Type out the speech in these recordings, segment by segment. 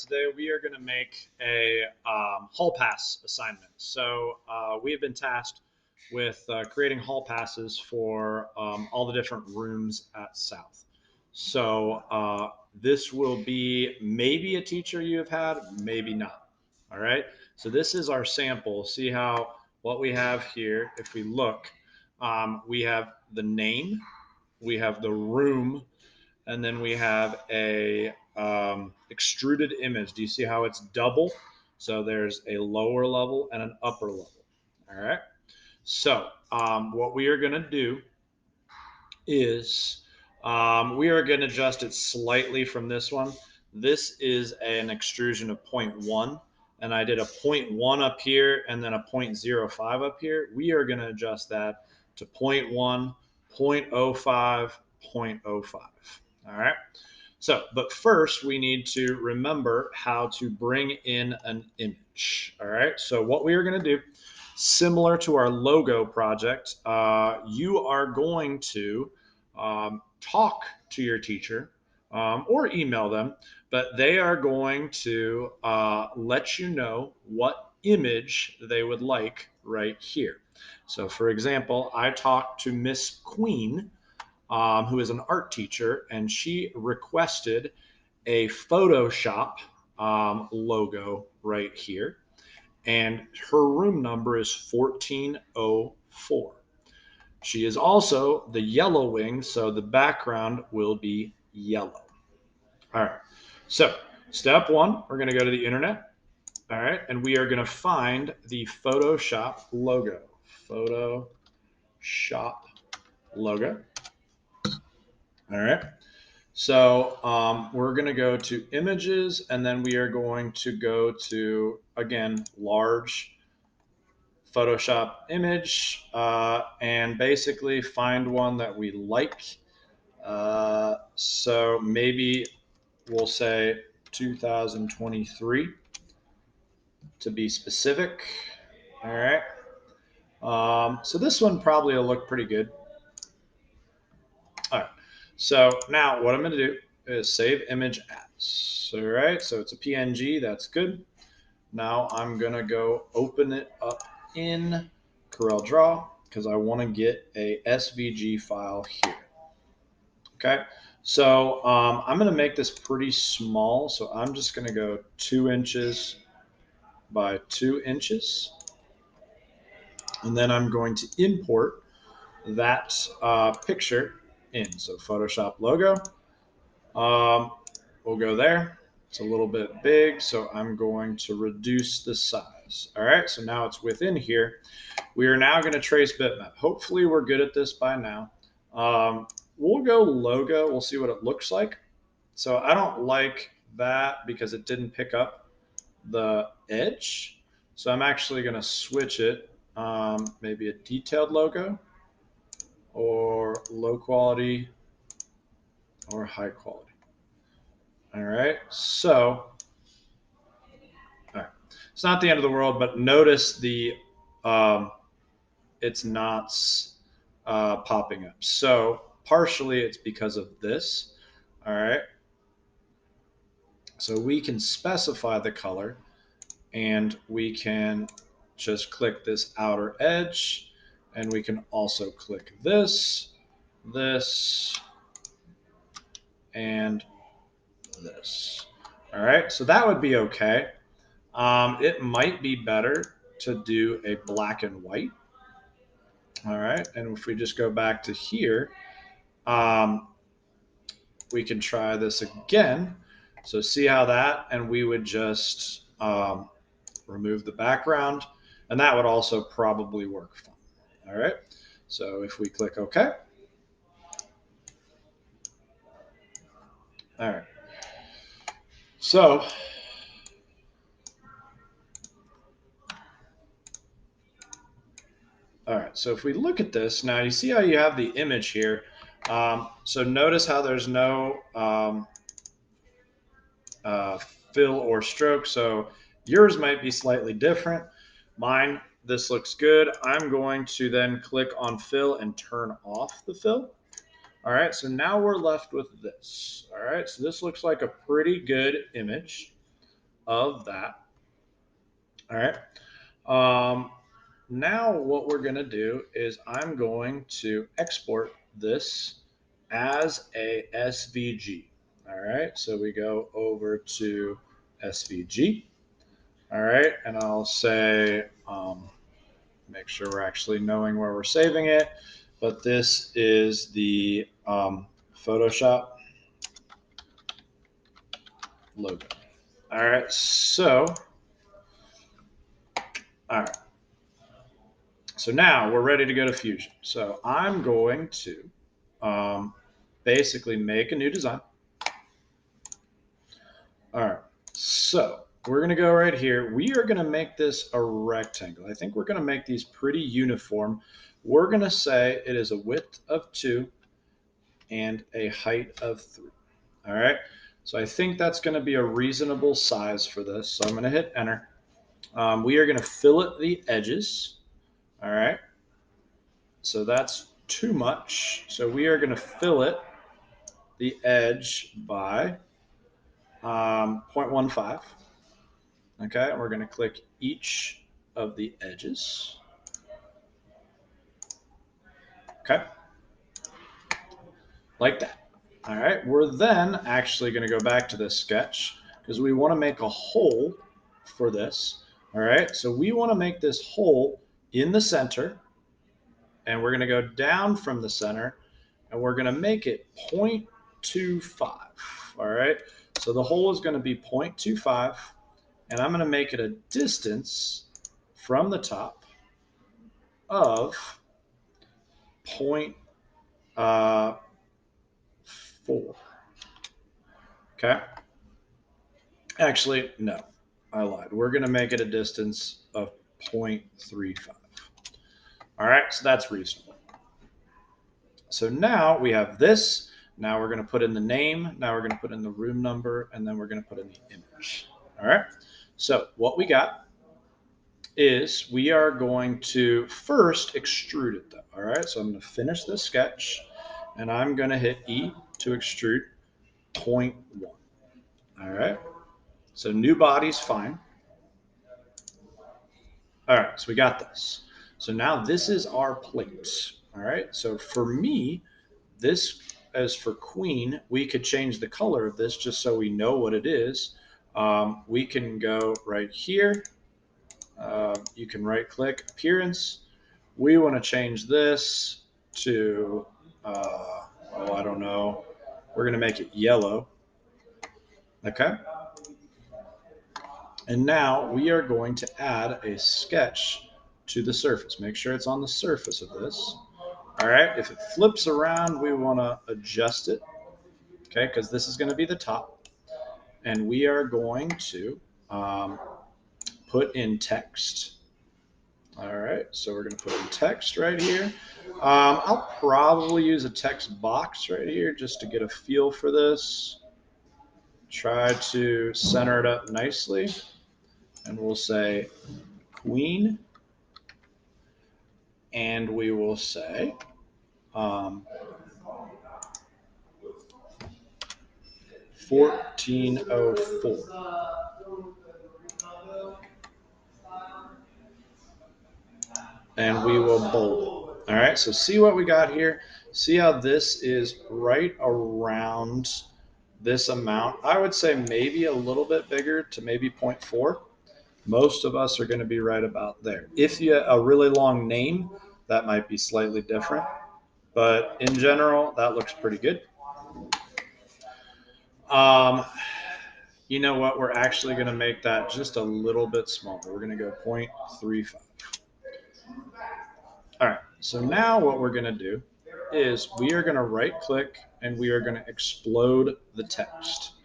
today we are going to make a hall pass assignment. So we have been tasked with creating hall passes for all the different rooms at South. So this will be maybe a teacher you have had, maybe not. All right. So this is our sample. See how what we have here, if we look, we have the name, we have the room, and then we have a extruded image. Do you see how it's double? So there's a lower level and an upper level. All right. So what we are going to do is we are going to adjust it slightly from this one. This is an extrusion of 0.1, and I did a 0.1 up here and then a 0.05 up here. We are going to adjust that to 0.1, 0.05, 0.05. All right. So, but first we need to remember how to bring in an image. All right. So what we are going to do, similar to our logo project, you are going to talk to your teacher or email them, but they are going to let you know what image they would like right here. So, for example, I talked to Miss Queen, who is an art teacher, and she requested a Photoshop logo right here. And her room number is 1404. She is also the yellow wing, so the background will be yellow. All right. So, step one, we're going to go to the internet. All right. And we are going to find the Photoshop logo. Photoshop logo. All right. So we're going to go to images, and then we are going to go to, again, large Photoshop image, and basically find one that we like. So maybe we'll say 2023 to be specific. All right. So this one probably will look pretty good. All right. So now what I'm going to do is save image as. All right. So it's a PNG. That's good. Now I'm going to go open it up in CorelDRAW because I want to get a SVG file here. Okay. So I'm going to make this pretty small. So I'm just going to go 2 inches by 2 inches. And then I'm going to import that picture in. So Photoshop logo. We'll go there. It's a little bit big, so I'm going to reduce the size. All right, so now it's within here. We are now going to trace bitmap. Hopefully we're good at this by now. We'll go logo. We'll see what it looks like. So I don't like that because it didn't pick up the edge. So I'm actually going to switch it, maybe a detailed logo or low quality or high quality. All right, so all right. It's not the end of the world, but notice the it's not popping up. So partially it's because of this. All right. So we can specify the color, and we can just click this outer edge, and we can also click this, and this. All right. So that would be okay. It might be better to do a black and white. All right. And if we just go back to here, we can try this again. So see how that, and we would just remove the background, and that would also probably work fine. All right. So if we click OK. All right. So all right. So if we look at this now, you see how you have the image here. So notice how there's no uh, fill or stroke. So yours might be slightly different. Mine, this looks good. I'm going to then click on fill and turn off the fill. All right, so now we're left with this. All right, so this looks like a pretty good image. of that. All right. Um, Now what we're going to do is I'm going to export this as a SVG. All right, so we go over to SVG. All right, and I'll say, make sure we're actually knowing where we're saving it, but this is the Photoshop logo. All right, so, all right. So now we're ready to go to Fusion. So I'm going to basically make a new design. All right. So we're going to go right here. We are going to make this a rectangle. I think we're going to make these pretty uniform. We're going to say it is a width of 2 and a height of 3. All right. So I think that's going to be a reasonable size for this. So I'm going to hit enter. We are going to fillet the edges. All right. So that's too much. So we are going to fillet the edge by 0.15. Okay, and we're going to click each of the edges. Okay, like that. All right, we're then actually going to go back to this sketch because we want to make a hole for this. All right, so we want to make this hole in the center, and we're going to go down from the center, and we're going to make it 0.25. All right, so the hole is going to be 0.25, and I'm going to make it a distance from the top of 0.4. Okay. Actually, no, I lied. We're going to make it a distance of 0.35. All right, so that's reasonable. So now we have this. Now we're going to put in the name. Now we're going to put in the room number, and then we're going to put in the image. All right. So what we got is we are going to first extrude it, though. All right. So I'm going to finish this sketch, and I'm going to hit E to extrude 0.1. All right. So new body's fine. All right, so we got this. So now this is our plate. All right, so for me, this as for queen, we could change the color of this just so we know what it is. We can go right here. You can right click appearance. We want to change this to, oh, I don't know. We're going to make it yellow. Okay. And now we are going to add a sketch to the surface. Make sure it's on the surface of this. All right, if it flips around, we want to adjust it, okay, because this is going to be the top. And we are going to put in text. All right, so we're going to put in text right here. I'll probably use a text box right here just to get a feel for this. Try to center it up nicely. And we'll say queen. And we will say 1404. And we will bold it. All right, so see what we got here. See how this is right around this amount. I would say maybe a little bit bigger to maybe 0.4. Most of us are going to be right about there. If you have a really long name, that might be slightly different. But in general, that looks pretty good. You know what? We're actually going to make that just a little bit smaller. We're going to go 0.35. All right. So now what we're going to do is we are going to right click and we are going to explode the text.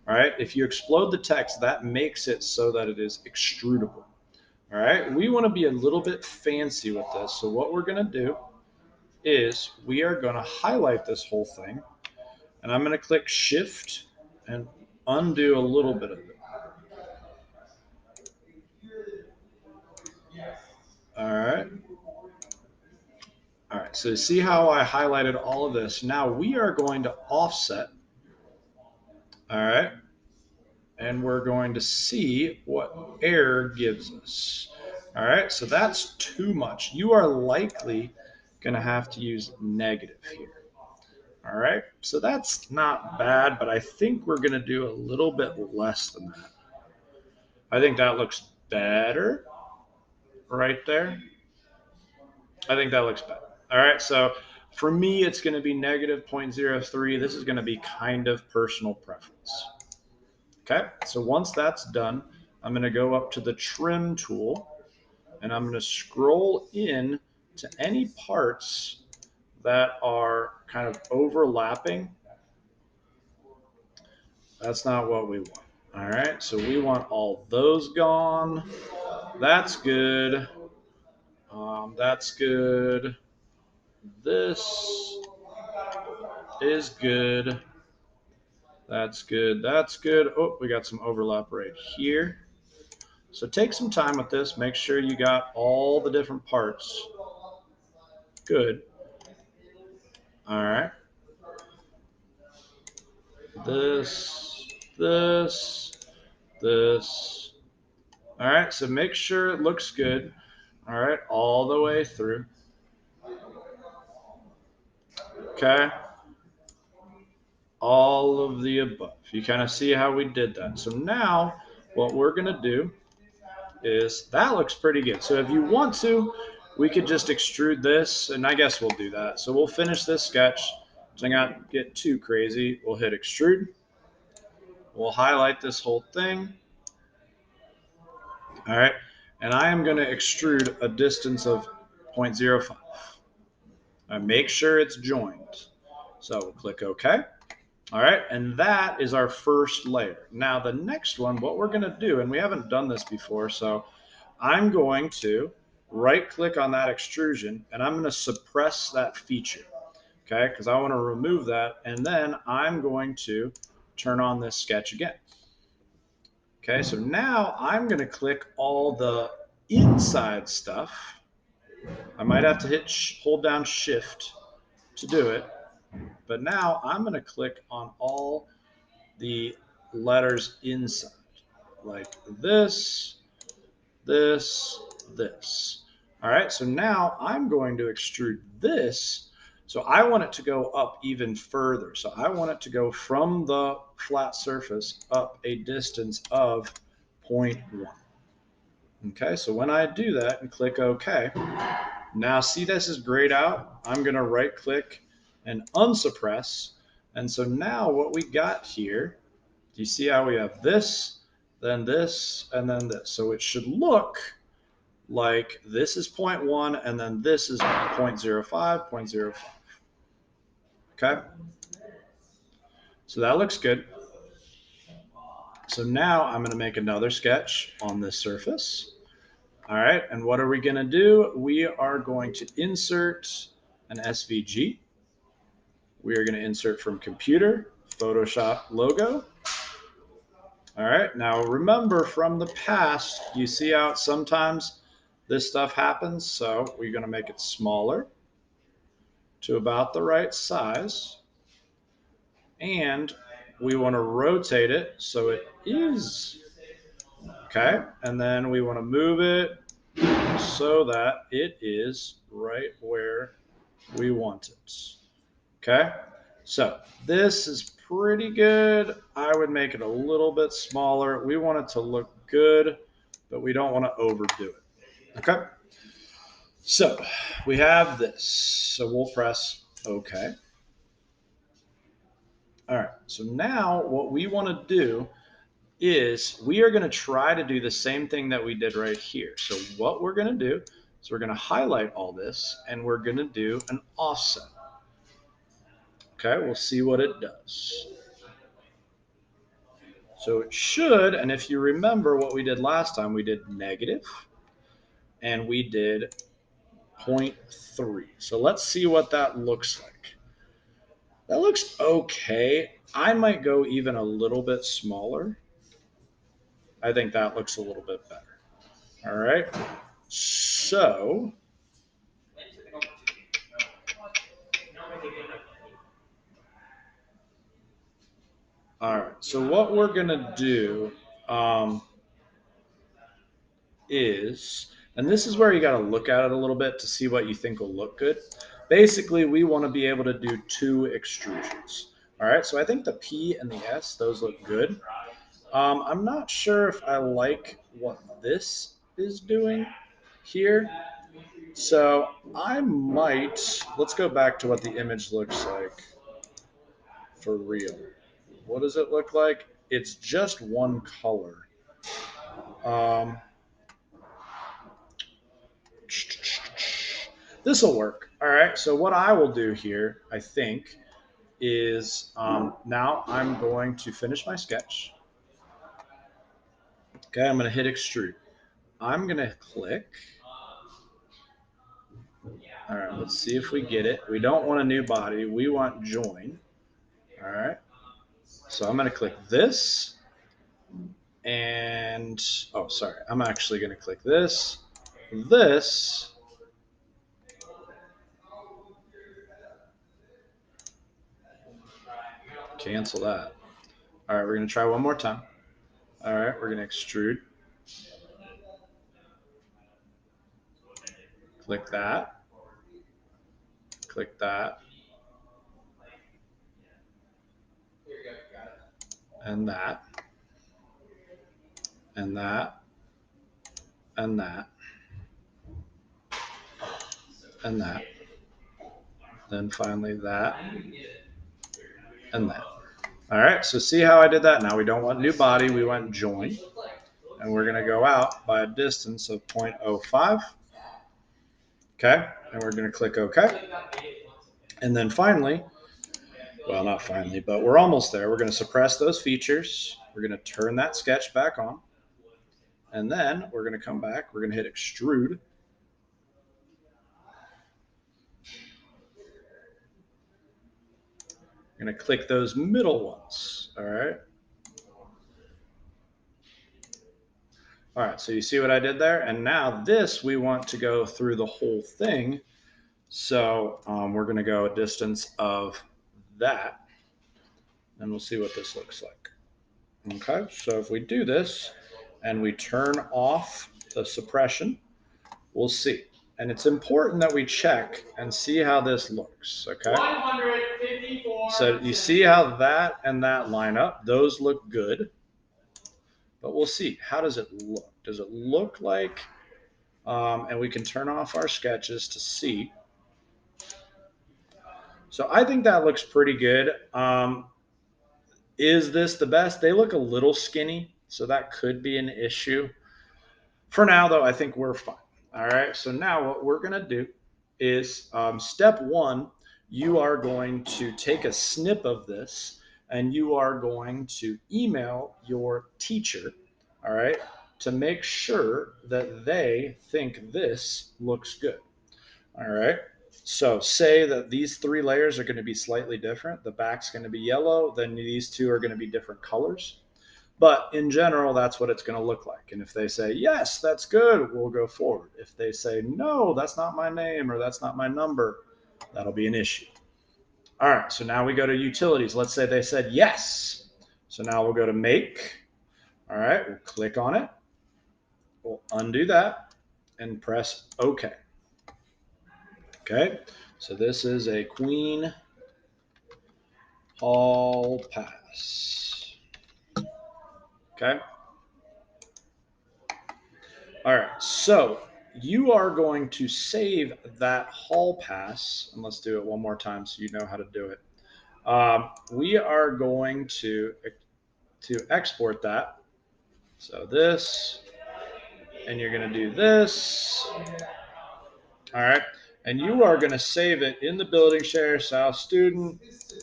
All right. If you explode the text, that makes it so that it is extrudable. All right. We want to be a little bit fancy with this. So what we're going to do is we are going to highlight this whole thing, and I'm going to click Shift and undo a little bit of it. All right. All right. So see how I highlighted all of this. Now we are going to offset. All right. and we're going to see what error gives us. All right, so that's too much. You are likely going to have to use negative here. All right, so that's not bad, but I think we're going to do a little bit less than that. I think that looks better right there. I think that looks better. All right, so for me, it's going to be negative 0.03. This is going to be kind of personal preference. Okay, so once that's done, I'm going to go up to the trim tool, and I'm going to scroll in to any parts that are kind of overlapping. That's not what we want. All right, so we want all those gone. That's good. That's good. This is good. That's good. That's good. Oh, we got some overlap right here. So take some time with this. Make sure you got all the different parts. Good. All right. This. All right. So make sure it looks good. All right. All the way through. Okay. All of the above. You kind of see how we did that. So now what we're going to do is that looks pretty good. So if you want to, we could just extrude this, and I guess we'll do that. So we'll finish this sketch. So not get too crazy. We'll hit extrude. We'll highlight this whole thing. All right. And I am going to extrude a distance of 0.05. Make sure it's joined. So we'll click OK. All right, and that is our first layer. Now the next one, what we're gonna do, and we haven't done this before, so I'm going to right click on that extrusion and I'm gonna suppress that feature, okay? Because I wanna remove that, and then I'm going to turn on this sketch again. Okay, so now I'm gonna click all the inside stuff. I might have to hold down Shift to do it, but now I'm gonna click on all the letters inside, like this, this, this. All right, so now I'm going to extrude this. So I want it to go up even further. So I want it to go from the flat surface up a distance of 0.1. Okay, so when I do that and click OK, now see this is grayed out. I'm going to right click and unsuppress. And so now what we got here, do you see how we have this, then this, and then this? So it should look like this is 0.1 and then this is 0.05, 0.05. Okay? So that looks good. So now I'm going to make another sketch on this surface. All right, and what are we going to do? We are going to insert an SVG. We are going to insert from computer, Photoshop logo. All right, now remember from the past, you see how sometimes this stuff happens, so we're going to make it smaller to about the right size, and we want to rotate it so it is, okay, and then we want to move it so that it is right where we want it. Okay, so this is pretty good. I would make it a little bit smaller. We want it to look good, but we don't want to overdo it. Okay, so we have this. So we'll press OK. All right, so now what we want to do is we are going to try to do the same thing that we did right here. So what we're going to do is we're going to highlight all this and we're going to do an offset. Okay, we'll see what it does. So it should, and if you remember what we did last time, we did negative and we did 0.3. So let's see what that looks like. That looks okay. I might go even a little bit smaller. I think that looks a little bit better. All right. So All right. So what we're gonna do is, and this is where you got to look at it a little bit to see what you think will look good. Basically, we want to be able to do two extrusions. All right. So I think the P and the S, those look good. I'm not sure if I like what this is doing here. So I might, let's go back to what the image looks like for real. What does it look like? It's just one color. Um, this will work. All right. So what I will do here, I think, is now I'm going to finish my sketch. Okay. I'm going to hit extrude. I'm going to click. All right. Let's see if we get it. We don't want a new body. We want join. All right. So I'm going to click this. And, oh, sorry. I'm actually going to click this, this, cancel that. All right. We're going to try one more time. All right. We're going to extrude. Click that. Click that. And that. And that. And that. And that. Then finally that. And that. All right. So see how I did that? Now we don't want new body. We want join. And we're going to go out by a distance of 0.05. Okay. And we're going to click OK. And then finally, well, not finally, but we're almost there. We're going to suppress those features. We're going to turn that sketch back on. And then we're going to come back. We're going to hit extrude. We're going to click those middle ones. All right. All right. So you see what I did there? And now this, we want to go through the whole thing. So we're going to go a distance of that. And we'll see what this looks like. Okay. So if we do this and we turn off the suppression, we'll see. And it's important that we check and see how this looks. Okay. 154. So you see how that and that line up? Those look good. But we'll see. How does it look? Does it look like, and we can turn off our sketches to see. So I think that looks pretty good. Is this the best? They look a little skinny, so that could be an issue. For now, though, I think we're fine. All right. So now what we're going to do is step one, you are going to take a snip of this and you are going to email your teacher, all right, to make sure that they think this looks good. All right. So say that these three layers are going to be slightly different. The back's going to be yellow, then these two are going to be different colors. But in general, that's what it's going to look like. And if they say, yes, that's good, we'll go forward. If they say, no, that's not my name or that's not my number, that'll be an issue. All right, so now we go to utilities. Let's say they said yes. So now we'll go to make. All right, we'll click on it. We'll undo that and press OK. Okay, so this is a Queen Hall Pass. Okay. All right, so you are going to save that hall pass, and let's do it one more time so you know how to do it. We are going to export that. So this, and you're going to do this. All right, and you are going to save it in the building share, South Student,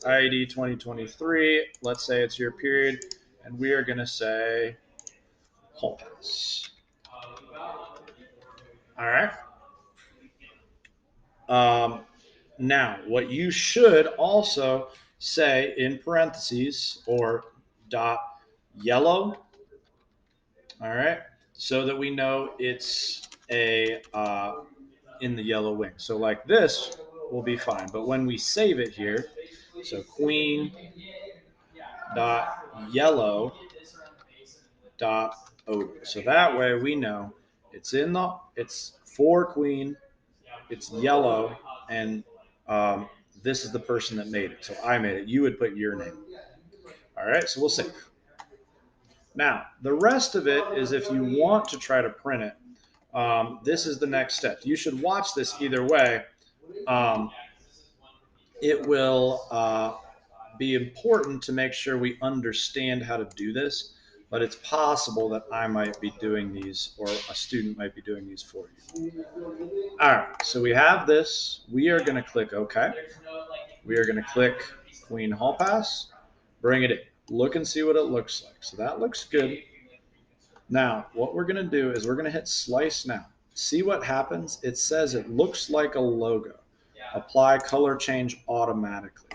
ID 2023. Let's say it's your period, and we are going to say hall pass. All right. Now, what you should also say in parentheses or dot yellow, all right, so that we know it's a in the yellow wing. So like this will be fine. But when we save it here, so queen dot yellow dot odor. So that way we know it's for queen, it's yellow, and this is the person that made it. So I made it. You would put your name. All right, so we'll save. Now, the rest of it is if you want to try to print it, this is the next step. You should watch this either way. Um, it will be important to make sure we understand how to do this, but it's possible that I might be doing these or a student might be doing these for you. All right, so we have this. We are going to click OK. We are going to click Queen Hall Pass, bring it in. Look and see what it looks like. So that looks good. Now, what we're going to do is we're going to hit Slice Now. See what happens? It says it looks like a logo. Apply color change automatically.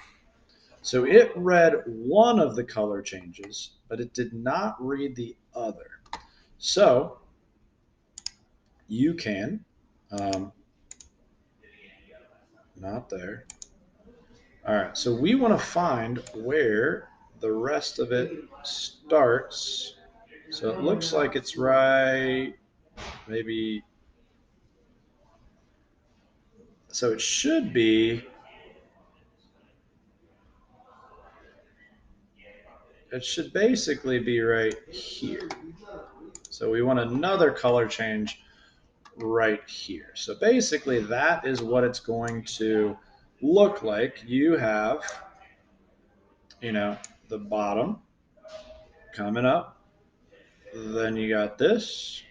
So it read one of the color changes, but it did not read the other. So you can, not there. All right, so we want to find where the rest of it starts. So it looks like it's right, maybe. So it should be, it should basically be right here. So we want another color change right here. So basically that is what it's going to look like. You have, the bottom coming up, then you got this,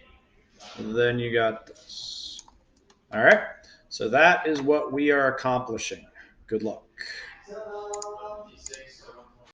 then you got this. All right. So that is what we are accomplishing. Good luck.